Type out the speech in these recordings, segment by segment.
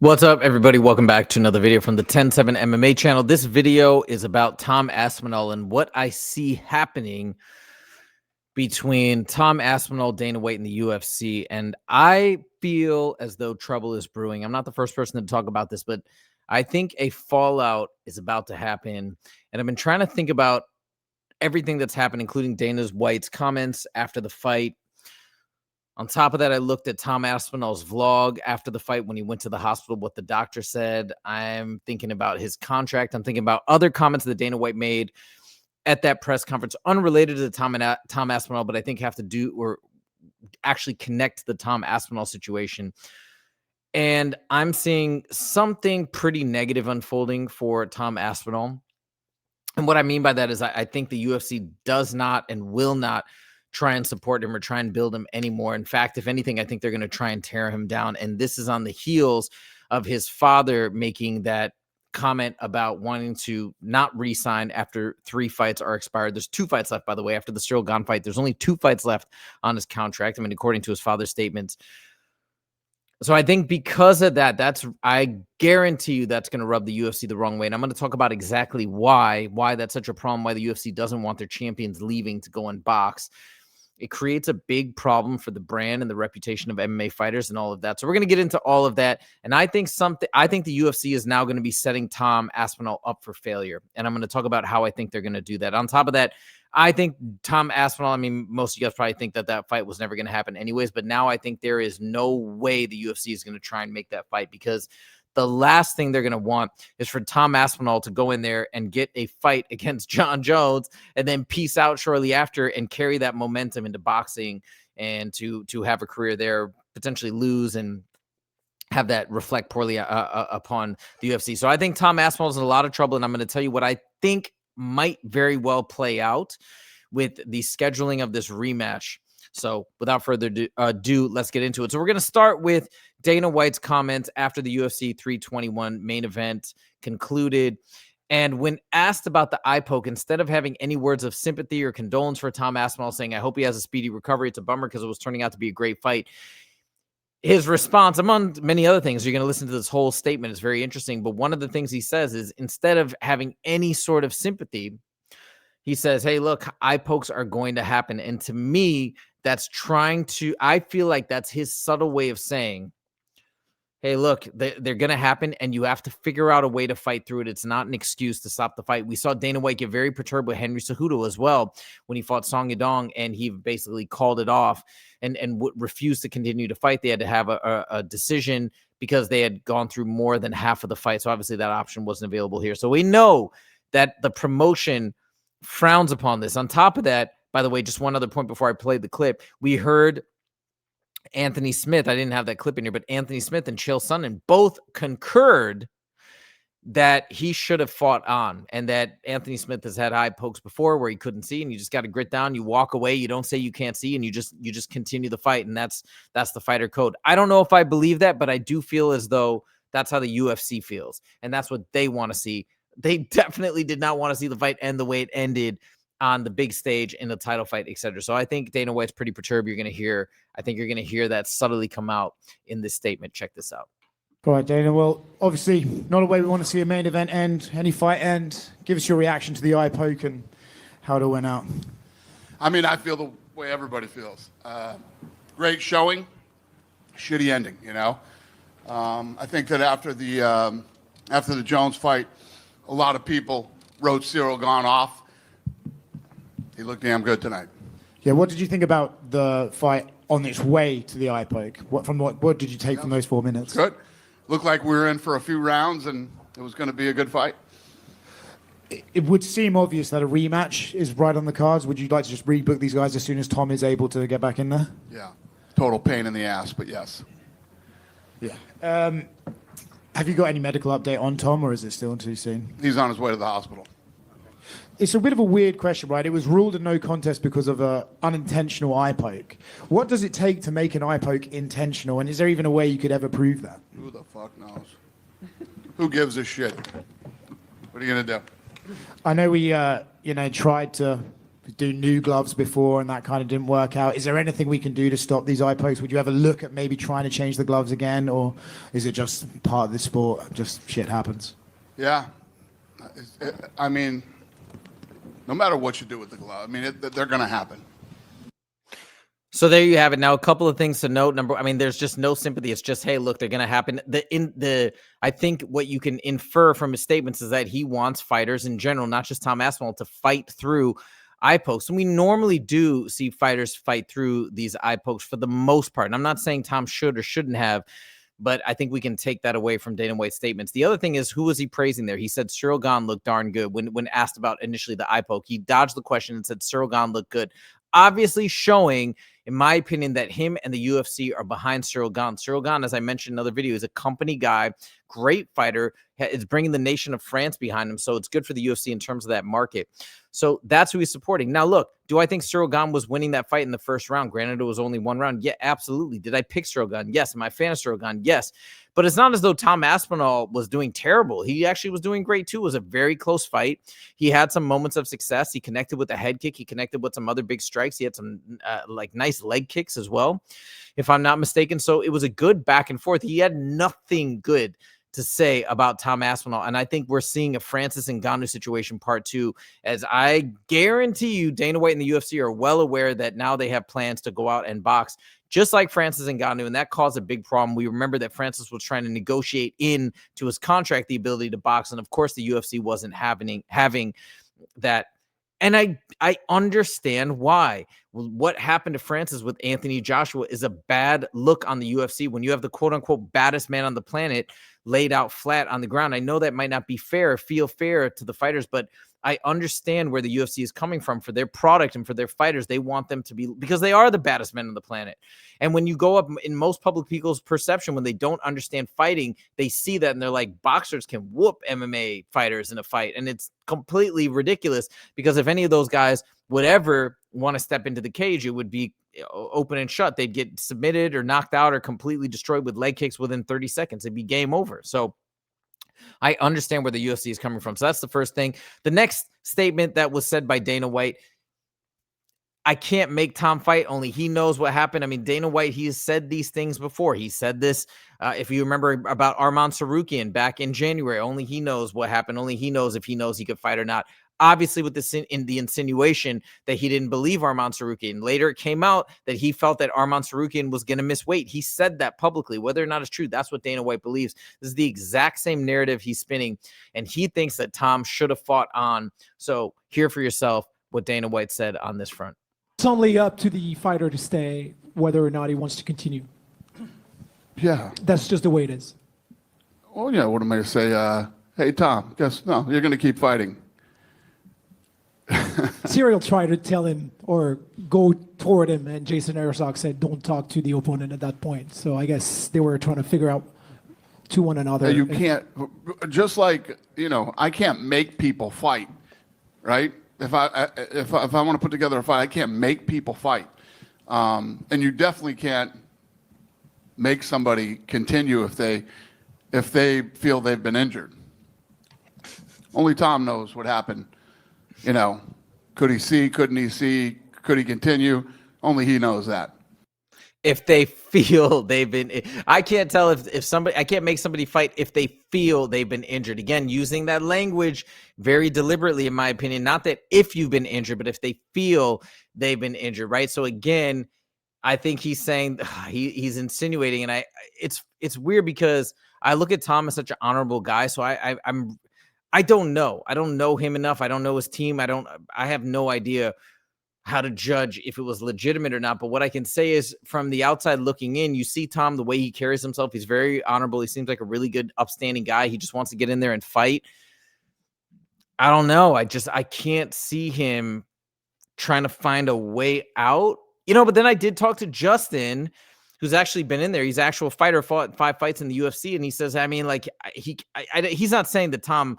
What's up, everybody? Welcome back to another video from the 10-7 MMA channel. This video is about Tom Aspinall and what I see happening between Tom Aspinall, Dana White, and the UFC. And I feel as though trouble is brewing. I'm not the first person to talk about this, but I think a fallout is about to happen. And I've been trying to think about everything that's happened, including Dana White's comments after the fight. On top of that, I looked at Tom Aspinall's vlog after the fight when he went to the hospital, what the doctor said. I'm thinking about his contract. I'm thinking about other comments that Dana White made at that press conference, unrelated to the Tom Aspinall, but I think have to do or actually connect the Tom Aspinall situation. And I'm seeing something pretty negative unfolding for Tom Aspinall. And what I mean by that is I think the UFC does not and will not try and support him or try and build him anymore. In fact, if anything, I think they're going to try and tear him down. And this is on the heels of his father making that comment about wanting to not re-sign after 3 fights are expired. There's 2 fights left, by the way, after the Gane fight. There's only 2 fights left on his contract. I mean, according to his father's statements. So I think because of that, I guarantee you that's going to rub the UFC the wrong way. And I'm going to talk about exactly why that's such a problem, why the UFC doesn't want their champions leaving to go and box. It creates a big problem for the brand and the reputation of MMA fighters and all of that. So we're going to get into all of that. And I think the UFC is now going to be setting Tom Aspinall up for failure. And I'm going to talk about how I think they're going to do that. On top of that, I think Tom Aspinall, I mean, most of you guys probably think that fight was never going to happen anyways, but now I think there is no way the UFC is going to try and make that fight, because the last thing they're going to want is for Tom Aspinall to go in there and get a fight against John Jones and then peace out shortly after and carry that momentum into boxing and to have a career there, potentially lose and have that reflect poorly upon the UFC. So I think Tom Aspinall is in a lot of trouble, and I'm going to tell you what I think might very well play out with the scheduling of this rematch. So without further ado, let's get into it. So we're going to start with Dana White's comments after the UFC 321 main event concluded. And when asked about the eye poke, instead of having any words of sympathy or condolence for Tom Aspinall, saying, "I hope he has a speedy recovery. It's a bummer because it was turning out to be a great fight," his response, among many other things, you're going to listen to this whole statement, it's very interesting. But one of the things he says is, instead of having any sort of sympathy, he says, "Hey, look, eye pokes are going to happen." And to me, I feel like that's his subtle way of saying, hey, look, they're going to happen, and you have to figure out a way to fight through it. It's not an excuse to stop the fight. We saw Dana White get very perturbed with Henry Cejudo as well when he fought Song Yadong, and he basically called it off and refused to continue to fight. They had to have a decision because they had gone through more than half of the fight. So obviously that option wasn't available here. So we know that the promotion frowns upon this. On top of that, by the way, just one other point before I played the clip, we heard Anthony Smith. I didn't have that clip in here, but Anthony Smith and Chael Sonnen both concurred that he should have fought on, and that Anthony Smith has had eye pokes before where he couldn't see, and you just got to grit down. You walk away. You don't say you can't see, and you just continue the fight, and that's the fighter code. I don't know if I believe that, but I do feel as though that's how the UFC feels, and that's what they want to see. They definitely did not want to see the fight end the way it ended on the big stage in the title fight, etc. So I think Dana White's pretty perturbed. I think you're going to hear that subtly come out in this statement. Check this out. All right, Dana. Well, obviously, not a way we want to see a main event end, any fight end. Give us your reaction to the eye poke and how it all went out. I mean, I feel the way everybody feels. Great showing, shitty ending, you know? I think that after the Jones fight, a lot of people wrote Cyril Gane off. He looked damn good tonight. Yeah, what did you think about the fight on its way to the eye poke? What did you take from those 4 minutes? Good. Looked like we were in for a few rounds, and it was going to be a good fight. It would seem obvious that a rematch is right on the cards. Would you like to just rebook these guys as soon as Tom is able to get back in there? Yeah. Total pain in the ass, but yes. Yeah. Have you got any medical update on Tom, or is it still too soon? He's on his way to the hospital. It's a bit of a weird question, right? It was ruled a no contest because of an unintentional eye poke. What does it take to make an eye poke intentional, and is there even a way you could ever prove that? Who the fuck knows? Who gives a shit? What are you going to do? I know we, tried to do new gloves before and that kind of didn't work out. Is there anything we can do to stop these eye pokes? Would you ever look at maybe trying to change the gloves again, or is it just part of the sport, just shit happens? Yeah. I mean, no matter what you do with the glove, I mean, they're going to happen. So there you have it. Now, a couple of things to note. There's just no sympathy. It's just, hey, look, they're going to happen. I think what you can infer from his statements is that he wants fighters in general, not just Tom Aspinall, to fight through eye pokes. And we normally do see fighters fight through these eye pokes for the most part. And I'm not saying Tom should or shouldn't have, but I think we can take that away from Dana White's statements. The other thing is, who was he praising there? He said Cyril Gane looked darn good when asked about initially the eye poke. He dodged the question and said Cyril Gane looked good. Obviously showing, in my opinion, that him and the UFC are behind Cyril Gane. Cyril Gane, as I mentioned in another video, is a company guy, great fighter, is bringing the nation of France behind him. So it's good for the UFC in terms of that market. So that's who he's supporting. Now, look, do I think Cyril Gane was winning that fight in the first round? Granted, it was only one round. Yeah, absolutely. Did I pick Cyril Gane? Yes. Am I a fan of Cyril Gane? Yes. But it's not as though Tom Aspinall was doing terrible. He actually was doing great too. It was a very close fight. He had some moments of success. He connected with a head kick. He connected with some other big strikes. He had some nice leg kicks as well, if I'm not mistaken. So it was a good back and forth. He had nothing good to say about Tom Aspinall. And I think we're seeing a Francis Ngannou situation part 2, as I guarantee you Dana White and the UFC are well aware that now they have plans to go out and box just like Francis Ngannou, and that caused a big problem. We remember that Francis was trying to negotiate into his contract the ability to box, and of course the UFC wasn't having that. And I understand why. What happened to Francis with Anthony Joshua is a bad look on the UFC when you have the quote-unquote baddest man on the planet laid out flat on the ground. I know that might not be fair, feel fair to the fighters, but I understand where the UFC is coming from for their product and for their fighters. They want them to be, because they are the baddest men on the planet. And when you go up in most public people's perception, when they don't understand fighting, they see that and they're like, boxers can whoop MMA fighters in a fight. And it's completely ridiculous, because if any of those guys would ever want to step into the cage, it would be open and shut. They'd get submitted or knocked out or completely destroyed with leg kicks within 30 seconds. It'd be game over. So I understand where the UFC is coming from. So that's the first thing. The next statement that was said by Dana White: I can't make Tom fight. Only he knows what happened. I mean, Dana White, he has said these things before. He said this, if you remember, about Arman Sarukian back in January. Only he knows what happened. Only he knows if he knows he could fight or not. Obviously, with the insinuation that he didn't believe Arman Sarukian. Later, it came out that he felt that Arman Sarukian was going to miss weight. He said that publicly. Whether or not it's true, that's what Dana White believes. This is the exact same narrative he's spinning, and he thinks that Tom should have fought on. So hear for yourself what Dana White said on this front. It's only up to the fighter to stay whether or not he wants to continue. Yeah. That's just the way it is. Oh, yeah. What am I to say? Hey, Tom, guess no, you're going to keep fighting. Cyril tried to tell him or go toward him, and Jason Arzak said, don't talk to the opponent at that point. So I guess they were trying to figure out to one another. You can't, just like, I can't make people fight, right? If I want to put together a fight, I can't make people fight. And you definitely can't make somebody continue if they feel they've been injured. Only Tom knows what happened. Could he see? Couldn't he see? Could he continue? Only he knows that. If they feel they've been, I can't tell if somebody, I can't make somebody fight if they feel they've been injured. Again, using that language very deliberately, in my opinion, not that if you've been injured, but if they feel they've been injured, right? So again, I think he's saying, he's insinuating, and it's weird because I look at Tom as such an honorable guy. So I don't know. I don't know him enough. I don't know his team. I have no idea how to judge if it was legitimate or not. But what I can say is, from the outside looking in, you see Tom, the way he carries himself, he's very honorable. He seems like a really good, upstanding guy. He just wants to get in there and fight. I don't know. I can't see him trying to find a way out, but then I did talk to Justin, who's actually been in there. He's an actual fighter, fought 5 fights in the UFC. And he says, he's not saying that Tom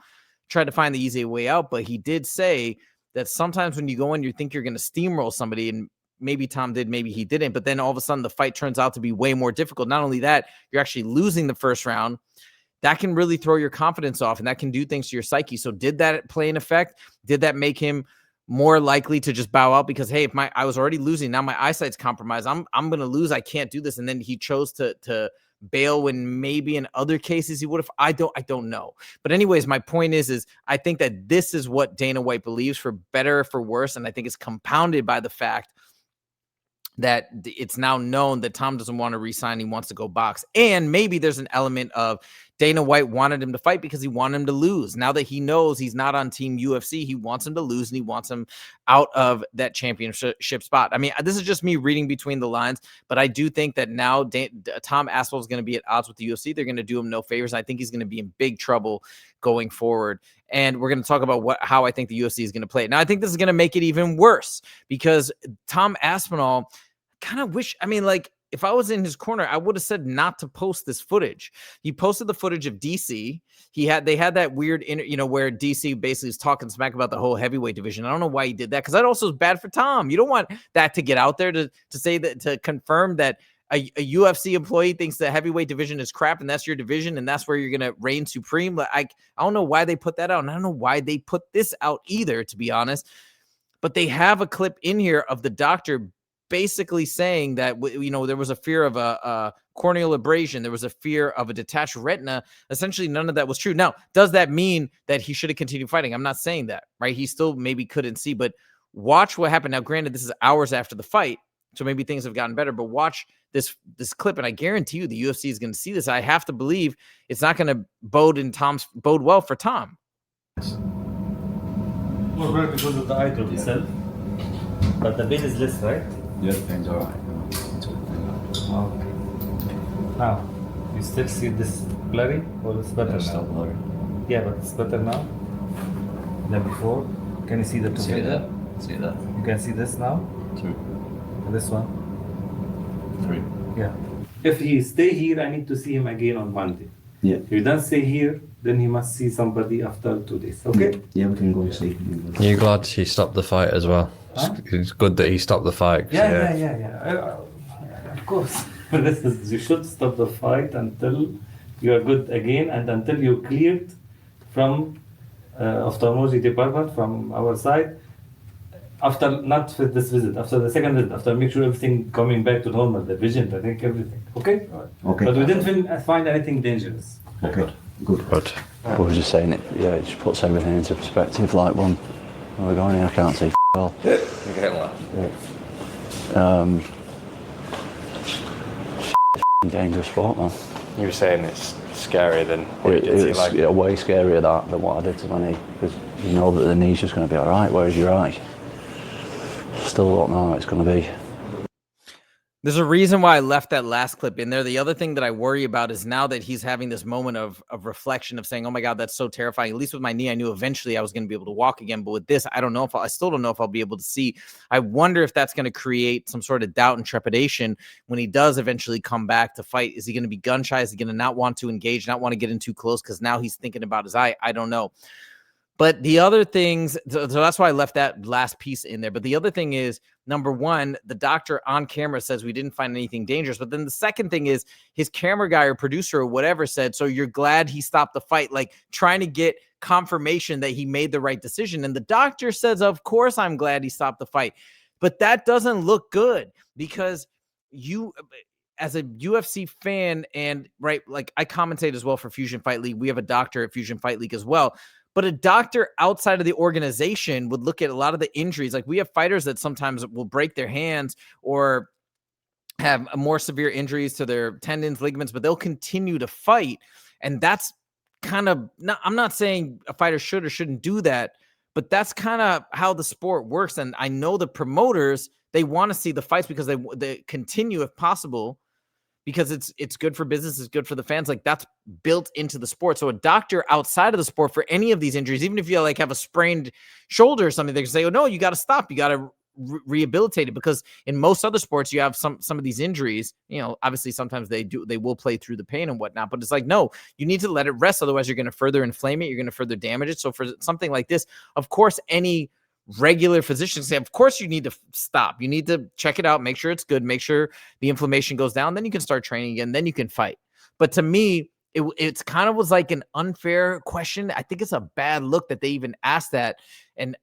tried to find the easy way out, but he did say that sometimes when you go in, you think you're going to steamroll somebody, and maybe Tom did, maybe he didn't, but then all of a sudden the fight turns out to be way more difficult. Not only that, you're actually losing the first round. That can really throw your confidence off, and that can do things to your psyche. So did that play an effect? Did that make him more likely to just bow out because, hey, if I was already losing, now my eyesight's compromised. I'm gonna lose. I can't do this. And then he chose to bail when maybe in other cases he would have. I don't know. But anyways, my point is I think that this is what Dana White believes, for better or for worse, and I think it's compounded by the fact that it's now known that Tom doesn't want to resign. He wants to go box. And maybe there's an element of Dana White wanted him to fight because he wanted him to lose. Now that he knows he's not on Team UFC, he wants him to lose and he wants him out of that championship spot. I mean, this is just me reading between the lines, but I do think that now Tom Aspinall is going to be at odds with the UFC. They're going to do him no favors. I think he's going to be in big trouble going forward. And we're going to talk about how I think the UFC is going to play it. Now, I think this is going to make it even worse because Tom Aspinall kind of wish, I mean, like, if I was in his corner, I would have said not to post this footage. He posted the footage of DC. They had that weird, where DC basically is talking smack about the whole heavyweight division. I don't know why he did that, because that also is bad for Tom. You don't want that to get out there to say that, to confirm that a UFC employee thinks the heavyweight division is crap and that's your division and that's where you're going to reign supreme. I don't know why they put that out, and I don't know why they put this out either, to be honest. But they have a clip in here of the doctor basically saying that, there was a fear of a corneal abrasion. There was a fear of a detached retina. Essentially, none of that was true. Now, does that mean that he should have continued fighting? I'm not saying that, right? He still maybe couldn't see, but watch what happened. Now, granted, this is hours after the fight, so maybe things have gotten better, but watch this clip, and I guarantee you the UFC is going to see this. I have to believe it's not going to bode well for Tom. More better because of the eye drop itself, but the pain is less, right? Yeah, the pain's alright. Okay. Now, you still see this blurry, or it's better It's still now? blurry. Yeah, but it's better now than before. Can you see the two? See it there? See it there? You can see this now? 2, This one? 3. Yeah. If he stay here, I need to see him again on Monday. Yeah. If he doesn't stay here, then he must see somebody after 2 days. Okay? Yeah, we can go and see. You're glad he stopped the fight as well. Huh? It's good that he stopped the fight. Yeah. Of course. You should stop the fight until you are good again and until you're cleared from ophthalmology department from our side. After, not for this visit, after the second visit, after make sure everything coming back to normal, the vision, I think everything. Okay? Okay. But we didn't find anything dangerous. Okay. Good. Good. We were just saying it, yeah, it just puts everything into perspective. Like, where we're going here, I can't see well. Dangerous sport, man. You were saying it's scarier than what you did to your leg. It's way scarier than what I did to my knee, because you know that the knee's just going to be alright, whereas your eye, still don't know how it's going to be. There's a reason why I left that last clip in there. The other thing that I worry about is now that he's having this moment of reflection of saying, oh my God, that's so terrifying. At least with my knee, I knew eventually I was going to be able to walk again. But with this, I still don't know if I'll be able to see. I wonder if that's going to create some sort of doubt and trepidation when he does eventually come back to fight. Is he going to be gun shy? Is he going to not want to engage, not want to get in too close? Because now he's thinking about his eye. I don't know. But the other things, so that's why I left that last piece in there. But the other thing is, number one, the doctor on camera says we didn't find anything dangerous. But then the second thing is his camera guy or producer or whatever said, so you're glad he stopped the fight, like trying to get confirmation that he made the right decision. And the doctor says, of course, I'm glad he stopped the fight. But that doesn't look good, because you, as a UFC fan, and right, like I commentate as well for Fusion Fight League. We have a doctor at Fusion Fight League as well. But a doctor outside of the organization would look at a lot of the injuries. Like we have fighters that sometimes will break their hands or have more severe injuries to their tendons, ligaments, but they'll continue to fight. And that's kind of, I'm not saying a fighter should or shouldn't do that, but that's kind of how the sport works. And I know the promoters, they want to see the fights because they continue if possible, because it's good for business, it's good for the fans. Like that's built into the sport. So a doctor outside of the sport for any of these injuries, even if you like have a sprained shoulder or something, they can say, oh no, you got to stop. You got to rehabilitate it, because in most other sports you have some of these injuries, obviously sometimes they will play through the pain and whatnot, but it's like, no, you need to let it rest. Otherwise you're going to further inflame it. You're going to further damage it. So for something like this, of course, any regular physicians say, of course you need to stop. You need to check it out, make sure it's good, make sure the inflammation goes down. Then you can start training again. Then you can fight. But to me, it's kind of was like an unfair question. I think it's a bad look that they even asked that. And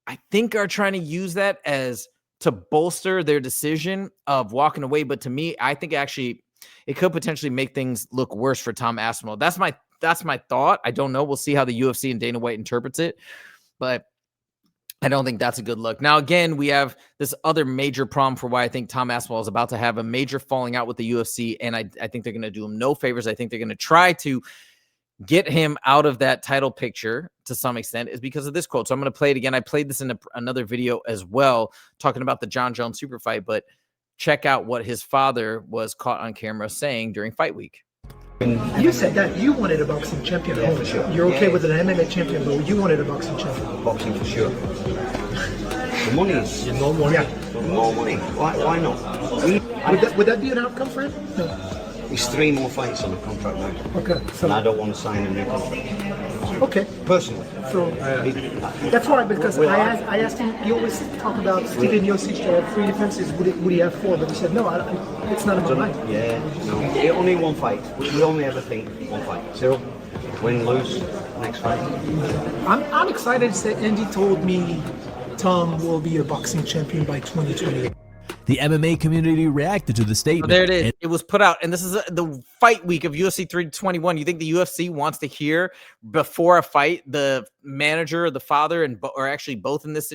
I think are trying to use that as to bolster their decision of walking away. But to me, I think actually it could potentially make things look worse for Tom Aspinall. That's my thought. I don't know. We'll see how the UFC and Dana White interprets it, but I don't think that's a good look. Now, again, we have this other major problem for why I think Tom Aspinall is about to have a major falling out with the UFC, and I think they're going to do him no favors. I think they're going to try to get him out of that title picture to some extent is because of this quote. So I'm going to play it again. I played this in another video as well, talking about the John Jones super fight, but check out what his father was caught on camera saying during fight week. You said that you wanted a boxing champion. Yeah, for sure. You're okay with an MMA champion, but you wanted a boxing champion. Boxing for sure. The money is No more. Yeah. more money. Why not? Would that be an outcome for him? No. There's 3 more fights on the contract now. Okay. And I don't want to sign a new contract. Okay. Personally. So that's why, because I asked him. You always talk about Stephen Miocic 3 defenses. Would he have 4? But he said no. It's not in my mind. Yeah. No. Only one fight. We only ever think one fight. 0. Win, lose. Next fight. I'm excited that Andy told me Tom will be a boxing champion by 2028. The MMA community reacted to the statement. So there it is. It was put out, and this is the fight week of UFC 321. You think the UFC wants to hear before a fight the manager, the father, or actually both in this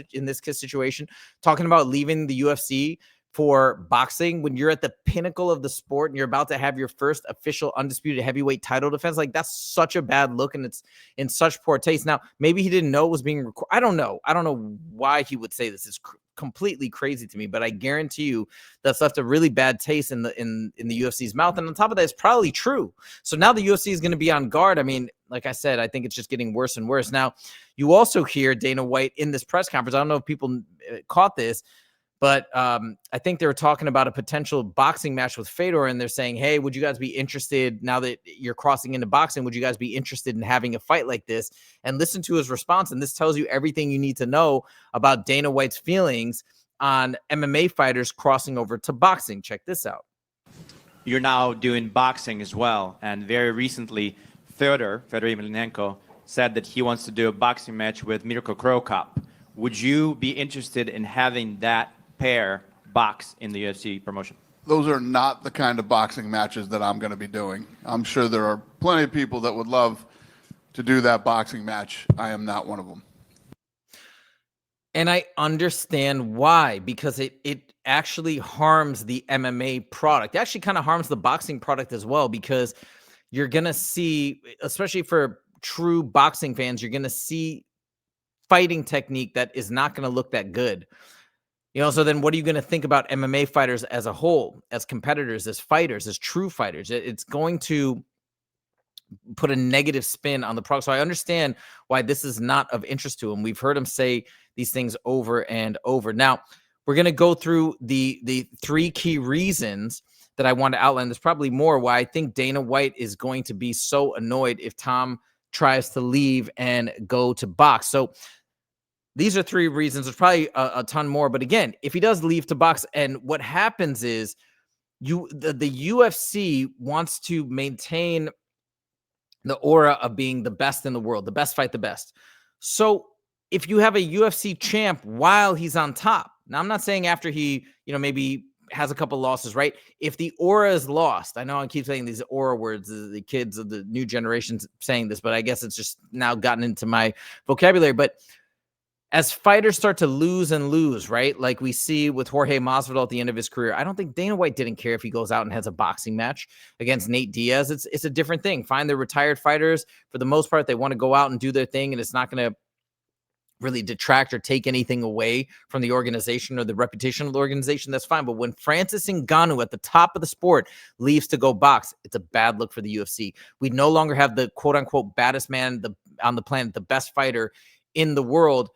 situation, talking about leaving the UFC for boxing when you're at the pinnacle of the sport and you're about to have your first official undisputed heavyweight title defense? Like, that's such a bad look, and it's in such poor taste. Now, maybe he didn't know it was being recorded. I don't know why he would say this. It's completely crazy to me, but I guarantee you that's left a really bad taste in the UFC's mouth. And on top of that, it's probably true. So now the UFC is going to be on guard. I mean, like I said, I think it's just getting worse and worse. Now, you also hear Dana White in this press conference. I don't know if people caught this, but I think they were talking about a potential boxing match with Fedor, and they're saying, hey, would you guys be interested, now that you're crossing into boxing, would you guys be interested in having a fight like this? And listen to his response, and this tells you everything you need to know about Dana White's feelings on MMA fighters crossing over to boxing. Check this out. You're now doing boxing as well, and very recently, Fedor Emelianenko, said that he wants to do a boxing match with Mirko Cro Cop. Would you be interested in having that pair box in the UFC promotion? Those are not the kind of boxing matches that I'm going to be doing. I'm sure there are plenty of people that would love to do that boxing match. I am not one of them. And I understand why, because it actually harms the MMA product. It actually kind of harms the boxing product as well, because you're going to see, especially for true boxing fans, you're going to see fighting technique that is not going to look that good. You know, so then what are you going to think about MMA fighters as a whole, as competitors, as fighters, as true fighters? It's going to put a negative spin on the product. So I understand why this is not of interest to him. We've heard him say these things over and over. Now, we're going to go through the 3 key reasons that I want to outline. There's probably more why I think Dana White is going to be so annoyed if Tom tries to leave and go to box. So these are 3 reasons. There's probably a ton more. But again, if he does leave to box, and what happens is the UFC wants to maintain the aura of being the best in the world, the best fight the best. So if you have a UFC champ while he's on top, now I'm not saying after he, maybe has a couple losses, right? If the aura is lost, I know I keep saying these aura words, the kids of the new generations saying this, but I guess it's just now gotten into my vocabulary. But as fighters start to lose and lose, right? Like we see with Jorge Masvidal at the end of his career, I don't think Dana White didn't care if he goes out and has a boxing match against Nate Diaz. It's a different thing. Find the retired fighters. For the most part, they want to go out and do their thing, and it's not going to really detract or take anything away from the organization or the reputation of the organization. That's fine. But when Francis Ngannou at the top of the sport leaves to go box, it's a bad look for the UFC. We no longer have the quote unquote baddest man on the planet, the best fighter in the world,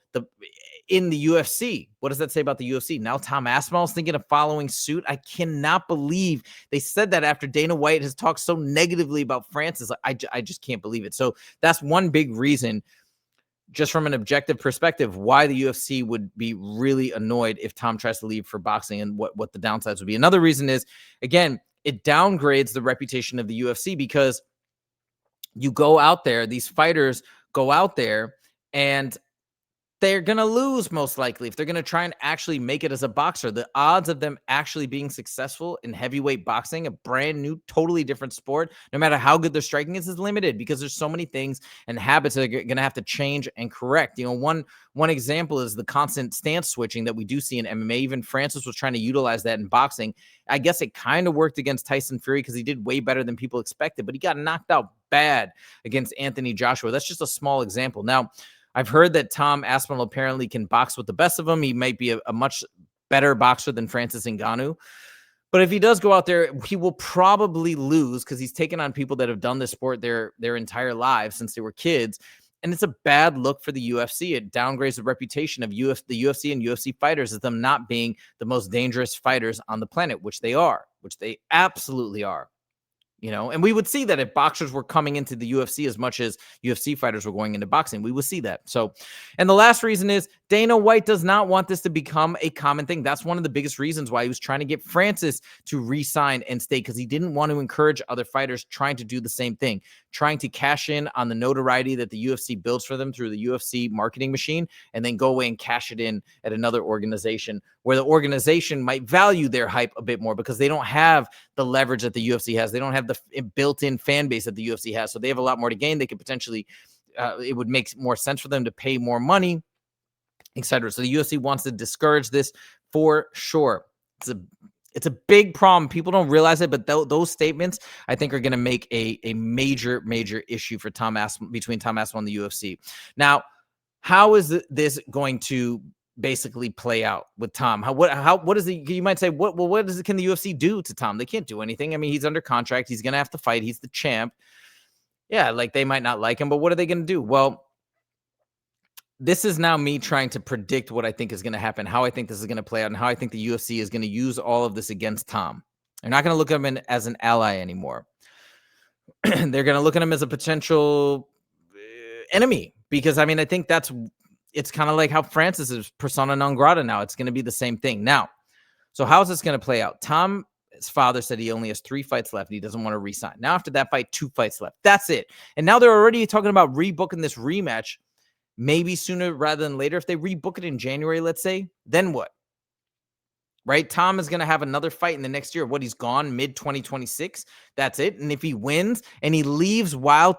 in the UFC. What does that say about the UFC? Now Tom Aspinall is thinking of following suit. I cannot believe they said that after Dana White has talked so negatively about Francis. I just can't believe it. So that's one big reason, just from an objective perspective, why the UFC would be really annoyed if Tom tries to leave for boxing, and what the downsides would be. Another reason is, again, it downgrades the reputation of the UFC, because you go out there, these fighters go out there, and they're going to lose most likely. If they're going to try and actually make it as a boxer, the odds of them actually being successful in heavyweight boxing, a brand new, totally different sport, no matter how good their striking is limited, because there's so many things and habits that are going to have to change and correct. You know, one example is the constant stance switching that we do see in MMA. Even Francis was trying to utilize that in boxing. I guess it kind of worked against Tyson Fury because he did way better than people expected, but he got knocked out bad against Anthony Joshua. That's just a small example. Now, I've heard that Tom Aspinall apparently can box with the best of them. He might be a much better boxer than Francis Ngannou. But if he does go out there, he will probably lose because he's taken on people that have done this sport their entire lives since they were kids. And it's a bad look for the UFC. It downgrades the reputation of the UFC and UFC fighters as them not being the most dangerous fighters on the planet, which they are, which they absolutely are. You know, and we would see that if boxers were coming into the UFC as much as UFC fighters were going into boxing, we would see that. So, and the last reason is Dana White does not want this to become a common thing. That's one of the biggest reasons why he was trying to get Francis to re-sign and stay, because he didn't want to encourage other fighters trying to do the same thing, trying to cash in on the notoriety that the UFC builds for them through the UFC marketing machine, and then go away and cash it in at another organization where the organization might value their hype a bit more because they don't have the leverage that the UFC has. They don't have the built-in fan base that the UFC has. So they have a lot more to gain. They could potentially, it would make more sense for them to pay more money, etc. So the UFC wants to discourage this for sure. It's a big problem. People don't realize it, but those statements, I think, are going to make a major issue for between Tom Aspinall and the UFC. Now, how is this going to basically play out with Tom? What is it? You might say, can the UFC do to Tom? They can't do anything. I mean, he's under contract. He's going to have to fight. He's the champ. Yeah, like they might not like him, but what are they going to do? Well, this is now me trying to predict what I think is going to happen, how I think this is going to play out, and how I think the UFC is going to use all of this against Tom. They're not going to look at him as an ally anymore. They're going to look at him as a potential enemy, because, I mean, I think it's kind of like how Francis is persona non grata now. It's going to be the same thing. Now, so how is this going to play out? Tom's father said he only has 3 fights left. And he doesn't want to re-sign. Now, after that fight, 2 fights left. That's it. And now they're already talking about rebooking this rematch, maybe sooner rather than later. If they rebook it in January, let's say, then what? Right? Tom is going to have another fight in the next year. What, he's gone mid-2026? That's it. And if he wins and he leaves while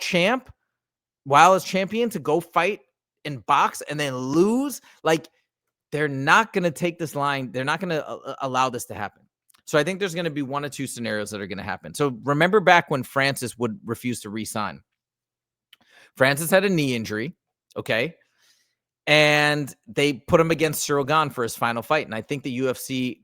as champion to go fight and box and then lose, like, they're not going to take this line. They're not going to allow this to happen. So I think there's going to be 1 or 2 scenarios that are going to happen. So remember back when Francis would refuse to re-sign. Francis had a knee injury, okay? And they put him against Cyril Gane for his final fight. And I think the UFC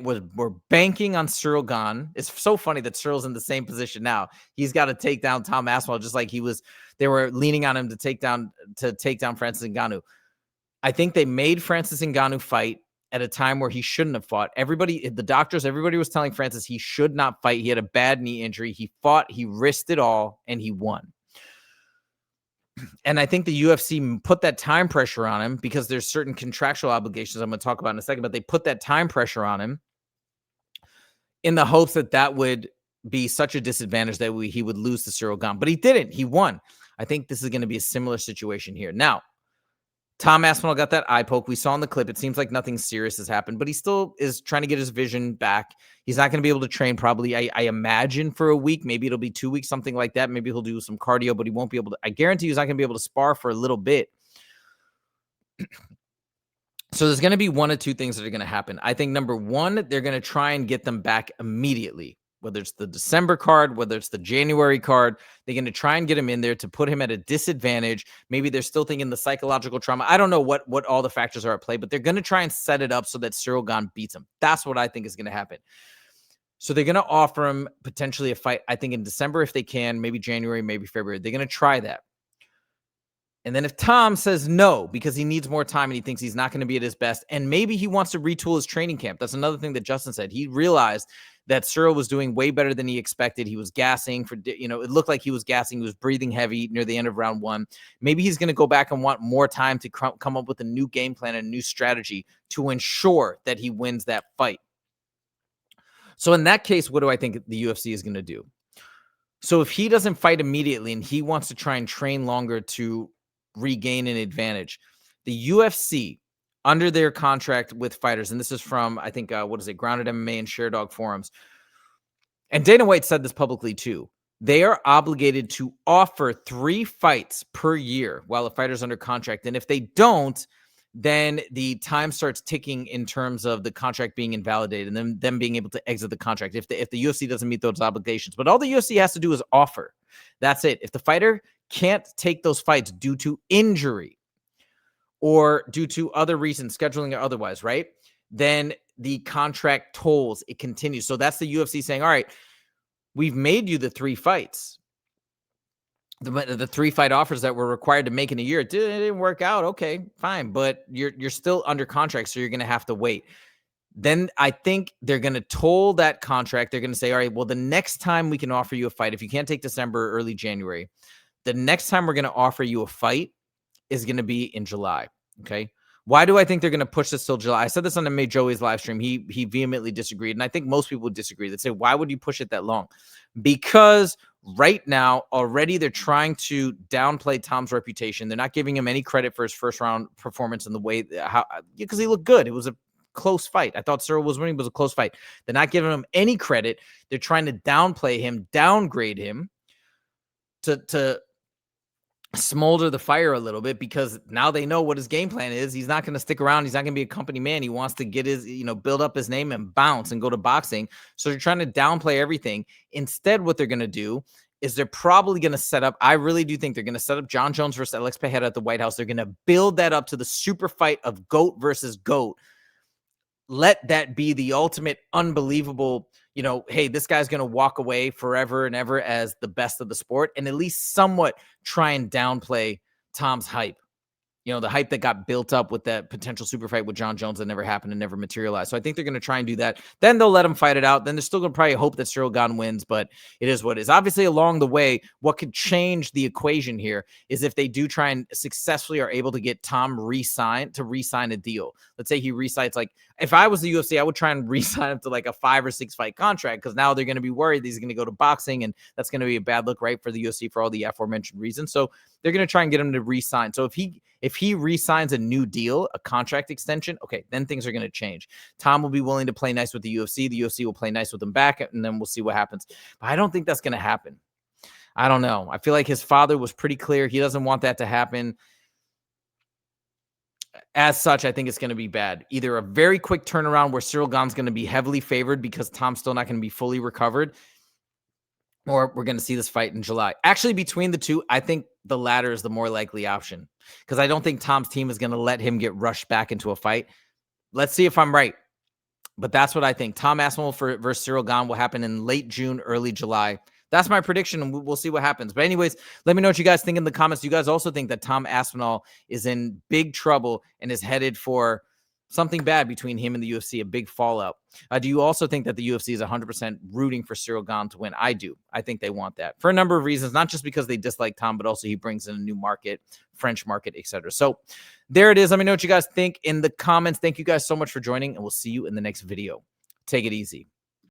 were banking on Cyril Gane. It's so funny that Cyril's in the same position now. He's got to take down Tom Aspinall, just like they were leaning on him to take down Francis Ngannou. I think they made Francis Ngannou fight at a time where he shouldn't have fought. Everybody, the doctors, everybody was telling Francis he should not fight. He had a bad knee injury. He fought, he risked it all, and he won. And I think the UFC put that time pressure on him because there's certain contractual obligations I'm going to talk about in a second, but they put that time pressure on him in the hopes that would be such a disadvantage that he would lose to Cyril Gane. But he didn't. He won. I think this is going to be a similar situation here. Now, Tom Aspinall got that eye poke. We saw in the clip. It seems like nothing serious has happened, but he still is trying to get his vision back. He's not going to be able to train probably, I imagine, for a week. Maybe it'll be 2 weeks, something like that. Maybe he'll do some cardio, but he won't be able to. I guarantee he's not going to be able to spar for a little bit. So there's going to be 1 or 2 things that are going to happen. I think number 1, they're going to try and get them back immediately. Whether it's the December card, whether it's the January card, they're going to try and get him in there to put him at a disadvantage. Maybe they're still thinking the psychological trauma. I don't know what all the factors are at play, but they're going to try and set it up so that Cyril Gane beats him. That's what I think is going to happen. So they're going to offer him potentially a fight, I think, in December if they can, maybe January, maybe February. They're going to try that. And then if Tom says no, because he needs more time and he thinks he's not going to be at his best, and maybe he wants to retool his training camp. That's another thing that Justin said. He realized that Cyril was doing way better than he expected. He was gassing it looked like he was gassing. He was breathing heavy near the end of round 1. Maybe he's going to go back and want more time to come up with a new game plan and a new strategy to ensure that he wins that fight. So in that case, what do I think the UFC is going to do? So if he doesn't fight immediately and he wants to try and train longer to regain an advantage, the UFC, under their contract with fighters, and this is from, I think, Grounded MMA and Sharedog forums, and Dana White said this publicly too, they are obligated to offer 3 fights per year while a fighter's under contract. And if they don't, then the time starts ticking in terms of the contract being invalidated and then them being able to exit the contract if the UFC doesn't meet those obligations. But all the UFC has to do is offer. That's it. If the fighter can't take those fights due to injury or due to other reasons, scheduling or otherwise, right, then the contract tolls. It continues. So that's the UFC saying, all right, we've made you the 3 fights. The 3 fight offers that were required to make in a year, it didn't work out. Okay, fine. But you're still under contract, so you're going to have to wait. Then I think they're going to toll that contract. They're going to say, all right, well, the next time we can offer you a fight, if you can't take December or early January, the next time we're going to offer you a fight is going to be in July. Okay. Why do I think they're going to push this till July? I said this on the May Joey's live stream. He vehemently disagreed. And I think most people would disagree. They'd say, why would you push it that long? Because right now, already they're trying to downplay Tom's reputation. They're not giving him any credit for his first round performance in the way because he looked good. It was a close fight. I thought Cyril was winning, but it was a close fight. They're not giving him any credit. They're trying to downplay him, downgrade him to smolder the fire a little bit, because now they know what his game plan is. He's not going to stick around. He's not going to be a company man. He wants to get his, build up his name and bounce and go to boxing. So they're trying to downplay everything. Instead, what they're going to do is they're probably going to set up, I really do think they're going to set up John Jones versus Alex Pereira at the White House. They're going to build that up to the super fight of GOAT versus GOAT. Let that be the ultimate unbelievable, hey, this guy's going to walk away forever and ever as the best of the sport, and at least somewhat try and downplay Tom's hype. The hype that got built up with that potential super fight with John Jones that never happened and never materialized. So I think they're going to try and do that. Then they'll let him fight it out. Then they're still going to probably hope that Cyril Gane wins, but it is what it is. Obviously, along the way, what could change the equation here is if they do try and successfully are able to get Tom re-sign a deal. Let's say he re-signs, like, if I was the UFC, I would try and re-sign him to like a 5 or 6 fight contract, because now they're going to be worried that he's going to go to boxing, and that's going to be a bad look, right, for the UFC for all the aforementioned reasons. So they're going to try and get him to re-sign. So if he re-signs a new deal, a contract extension, okay, then things are going to change. Tom will be willing to play nice with the UFC. The UFC will play nice with him back, and then we'll see what happens. But I don't think that's going to happen. I don't know. I feel like his father was pretty clear. He doesn't want that to happen. As such, I think it's going to be bad. Either a very quick turnaround where Cyril Gane's going to be heavily favored because Tom's still not going to be fully recovered, or we're going to see this fight in July. Actually, between the two, I think the latter is the more likely option, because I don't think Tom's team is going to let him get rushed back into a fight. Let's see if I'm right. But that's what I think. Tom Aspinall versus Cyril Gane will happen in late June, early July. That's my prediction, and we'll see what happens. But anyways, let me know what you guys think in the comments. Do you guys also think that Tom Aspinall is in big trouble and is headed for something bad between him and the UFC, a big fallout? Do you also think that the UFC is 100% rooting for Cyril Gane to win? I do. I think they want that for a number of reasons, not just because they dislike Tom, but also he brings in a new market, French market, etc. So there it is. Let me know what you guys think in the comments. Thank you guys so much for joining, and we'll see you in the next video. Take it easy.